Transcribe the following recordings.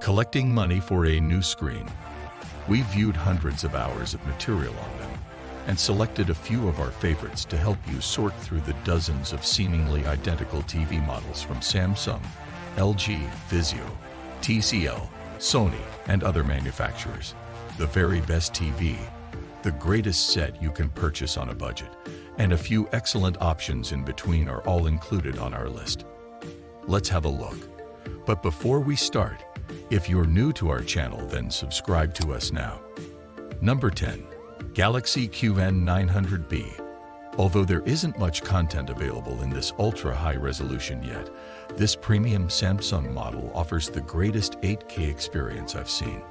Collecting money for a new screen. We viewed hundreds of hours of material on them and selected a few of our favorites to help you sort through the dozens of seemingly identical TV models from Samsung, LG, Vizio, TCL, Sony, and other manufacturers. The very best TV, the greatest set you can purchase on a budget, and a few excellent options in between are all included on our list. Let's have a look. But before we start, if you're new to our channel, then subscribe to us now. Number 10. Galaxy QN900B. Although there isn't much content available in this ultra-high resolution yet, this premium Samsung model offers the greatest 8K experience I've seen.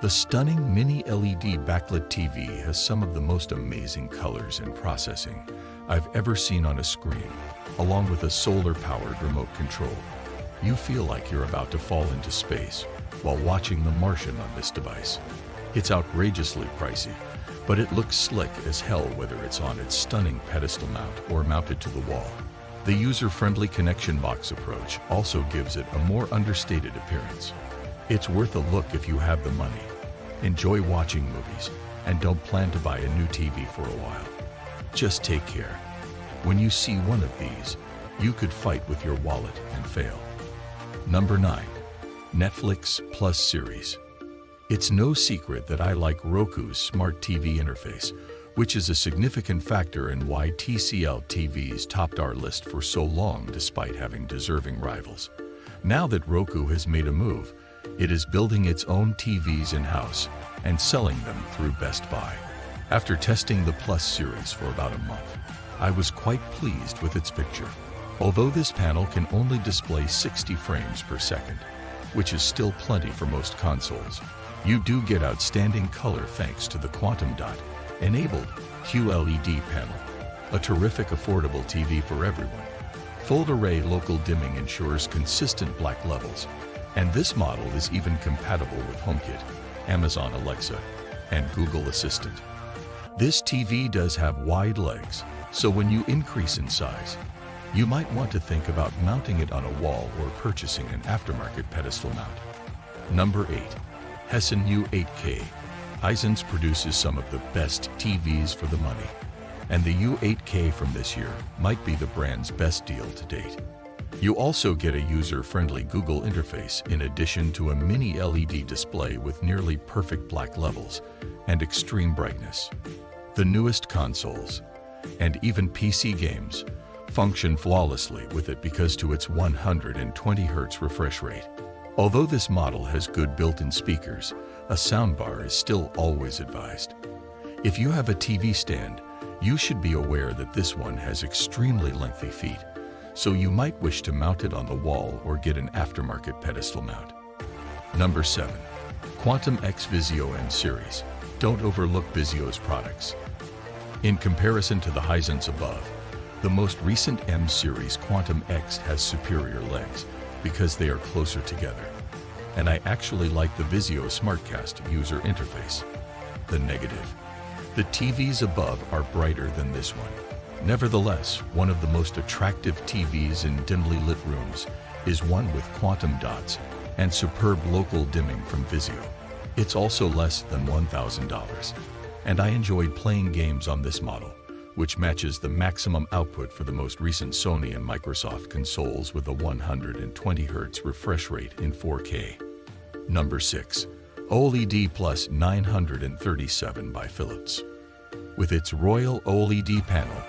The stunning mini LED backlit TV has some of the most amazing colors and processing I've ever seen on a screen, along with a solar-powered remote control. You feel like you're about to fall into space while watching The Martian on this device. It's outrageously pricey, but it looks slick as hell whether it's on its stunning pedestal mount or mounted to the wall. The user-friendly connection box approach also gives it a more understated appearance. It's worth a look if you have the money, enjoy watching movies, and don't plan to buy a new TV for a while. Just take care. When you see one of these, you could fight with your wallet and fail. Number 9. Netflix Plus Series. It's no secret that I like Roku's smart TV interface, which is a significant factor in why TCL TVs topped our list for so long despite having deserving rivals. Now that Roku has made a move, it is building its own TVs in-house and selling them through Best Buy. After testing the Plus series for about a month, I was quite pleased with its picture. Although this panel can only display 60 frames per second, which is still plenty for most consoles, you do get outstanding color thanks to the Quantum Dot-enabled QLED panel, a terrific affordable TV for everyone. Full array local dimming ensures consistent black levels, and this model is even compatible with HomeKit, Amazon Alexa, and Google Assistant. This TV does have wide legs, so when you increase in size, you might want to think about mounting it on a wall or purchasing an aftermarket pedestal mount. Number 8. Hessen U8K. Hisense produces some of the best TVs for the money, and the U8K from this year might be the brand's best deal to date. You also get a user-friendly Google interface in addition to a mini LED display with nearly perfect black levels and extreme brightness. The newest consoles, and even PC games, function flawlessly with it because to its 120 Hz refresh rate. Although this model has good built-in speakers, a soundbar is still always advised. If you have a TV stand, you should be aware that this one has extremely lengthy feet, so you might wish to mount it on the wall or get an aftermarket pedestal mount. Number 7. Quantum X Vizio M Series. Don't overlook Vizio's products. In comparison to the Hisense above, the most recent M Series Quantum X has superior legs because they are closer together, and I actually like the Vizio SmartCast user interface. The negative: the TVs above are brighter than this one. Nevertheless, one of the most attractive TVs in dimly lit rooms is one with quantum dots and superb local dimming from Vizio. It's also less than $1,000, and I enjoyed playing games on this model, which matches the maximum output for the most recent Sony and Microsoft consoles with a 120 Hz refresh rate in 4K. Number 6. OLED Plus 937 by Philips. With its Royal OLED panel,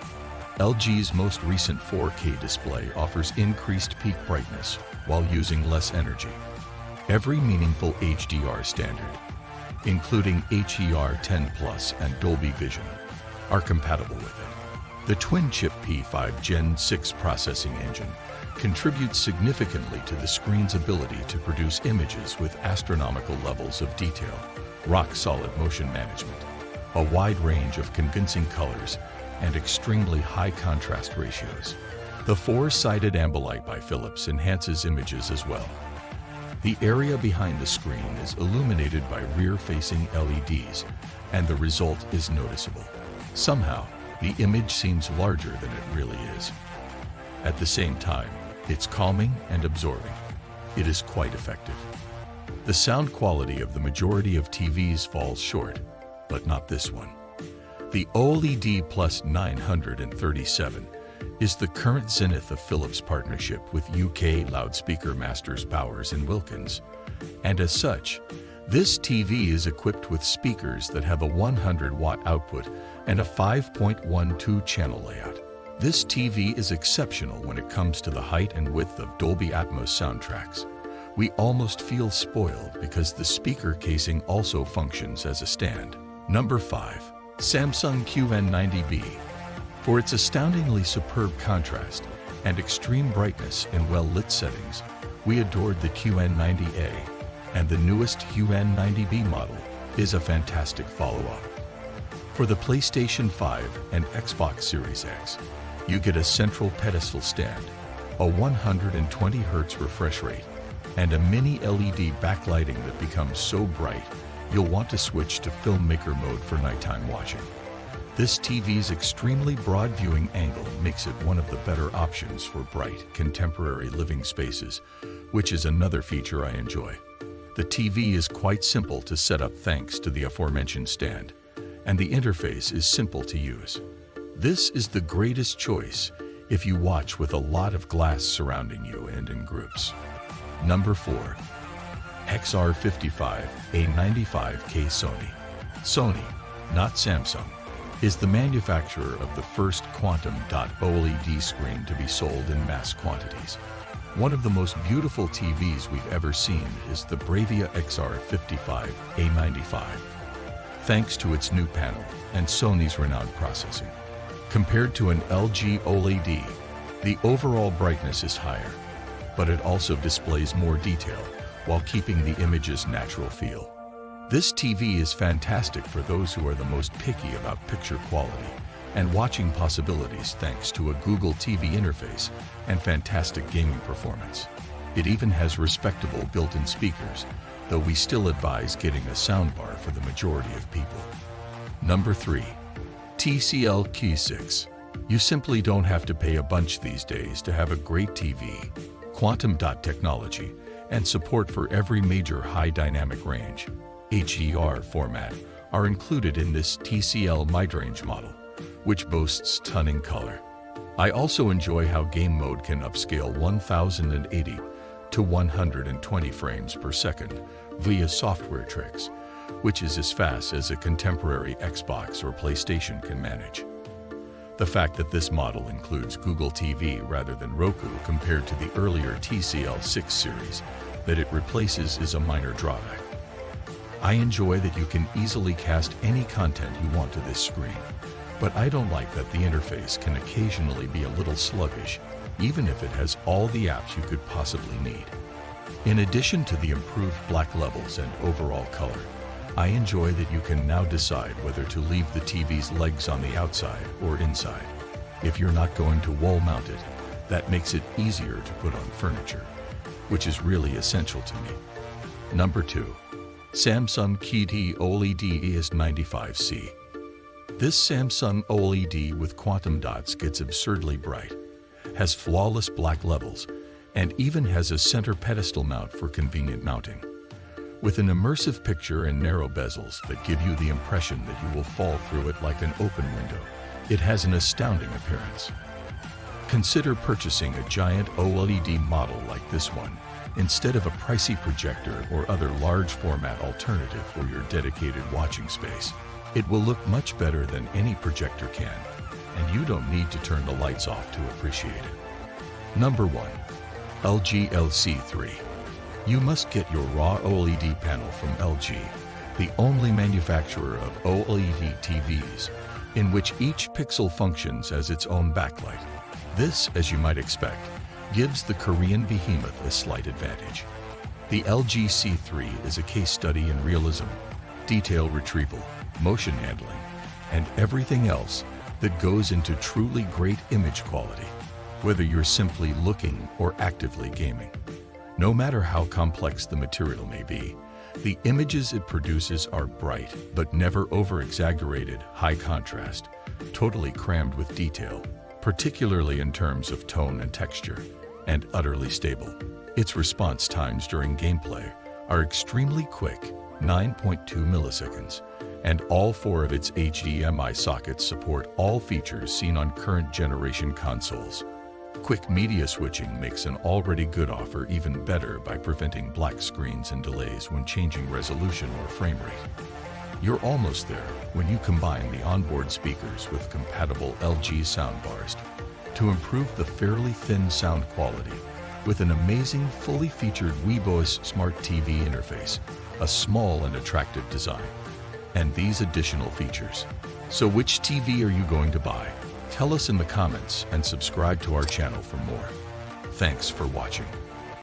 LG's most recent 4K display offers increased peak brightness while using less energy. Every meaningful HDR standard, including HDR10 Plus and Dolby Vision, are compatible with it. The twin-chip P5 Gen 6 processing engine contributes significantly to the screen's ability to produce images with astronomical levels of detail, rock-solid motion management, a wide range of convincing colors, and extremely high contrast ratios. The four-sided Ambilight by Philips enhances images as well. The area behind the screen is illuminated by rear-facing LEDs, and the result is noticeable. Somehow, the image seems larger than it really is. At the same time, it's calming and absorbing. It is quite effective. The sound quality of the majority of TVs falls short, but not this one. The OLED Plus 937 is the current zenith of Philips' partnership with UK loudspeaker masters Bowers & Wilkins, and as such, this TV is equipped with speakers that have a 100-watt output and a 5.12 channel layout. This TV is exceptional when it comes to the height and width of Dolby Atmos soundtracks. We almost feel spoiled because the speaker casing also functions as a stand. Number 5. Samsung QN90B. For its astoundingly superb contrast and extreme brightness in well-lit settings, we adored the QN90A, and the newest QN90B model is a fantastic follow-up. For the PlayStation 5 and Xbox Series X, you get a central pedestal stand, a 120 Hz refresh rate, and a mini LED backlighting that becomes so bright you'll want to switch to filmmaker mode for nighttime watching. This TV's extremely broad viewing angle makes it one of the better options for bright, contemporary living spaces, which is another feature I enjoy. The TV is quite simple to set up thanks to the aforementioned stand, and the interface is simple to use. This is the greatest choice if you watch with a lot of glass surrounding you and in groups. Number 4. XR55A95K Sony. Sony, not Samsung, is the manufacturer of the first quantum dot OLED screen to be sold in mass quantities. One of the most beautiful TVs we've ever seen is the Bravia XR55A95, thanks to its new panel and Sony's renowned processing. Compared to an LG OLED, the overall brightness is higher, but it also displays more detail while keeping the image's natural feel. This TV is fantastic for those who are the most picky about picture quality and watching possibilities thanks to a Google TV interface and fantastic gaming performance. It even has respectable built-in speakers, though we still advise getting a soundbar for the majority of people. Number 3. TCL Q6. You simply don't have to pay a bunch these days to have a great TV. Quantum dot technology and support for every major high dynamic range HDR format are included in this TCL mid-range model, which boasts stunning color. I also enjoy how game mode can upscale 1080 to 120 frames per second via software tricks, which is as fast as a contemporary Xbox or PlayStation can manage. The fact that this model includes Google TV rather than Roku compared to the earlier TCL 6 series that it replaces is a minor drawback. I enjoy that you can easily cast any content you want to this screen, but I don't like that the interface can occasionally be a little sluggish, even if it has all the apps you could possibly need. In addition to the improved black levels and overall color, I enjoy that you can now decide whether to leave the TV's legs on the outside or inside. If you're not going to wall mount it, that makes it easier to put on furniture, which is really essential to me. Number 2. Samsung KT OLED ES95C. This Samsung OLED with quantum dots gets absurdly bright, has flawless black levels, and even has a center pedestal mount for convenient mounting. With an immersive picture and narrow bezels that give you the impression that you will fall through it like an open window, it has an astounding appearance. Consider purchasing a giant OLED model like this one instead of a pricey projector or other large format alternative for your dedicated watching space. It will look much better than any projector can, and you don't need to turn the lights off to appreciate it. Number 1. LG LC3. You must get your raw OLED panel from LG, the only manufacturer of OLED TVs, in which each pixel functions as its own backlight. This, as you might expect, gives the Korean behemoth a slight advantage. The LG C3 is a case study in realism, detail retrieval, motion handling, and everything else that goes into truly great image quality, whether you're simply looking or actively gaming. No matter how complex the material may be, the images it produces are bright but never over-exaggerated, high contrast, totally crammed with detail, particularly in terms of tone and texture, and utterly stable. Its response times during gameplay, are extremely quick, 9.2 milliseconds, and all 4 of its HDMI sockets support all features seen on current generation consoles. Quick media switching makes an already good offer even better by preventing black screens and delays when changing resolution or frame rate. You're almost there when you combine the onboard speakers with compatible LG soundbars to improve the fairly thin sound quality with an amazing fully featured WeVoice Smart TV interface, a small and attractive design, and these additional features. So which TV are you going to buy? Tell us in the comments and subscribe to our channel for more. Thanks for watching.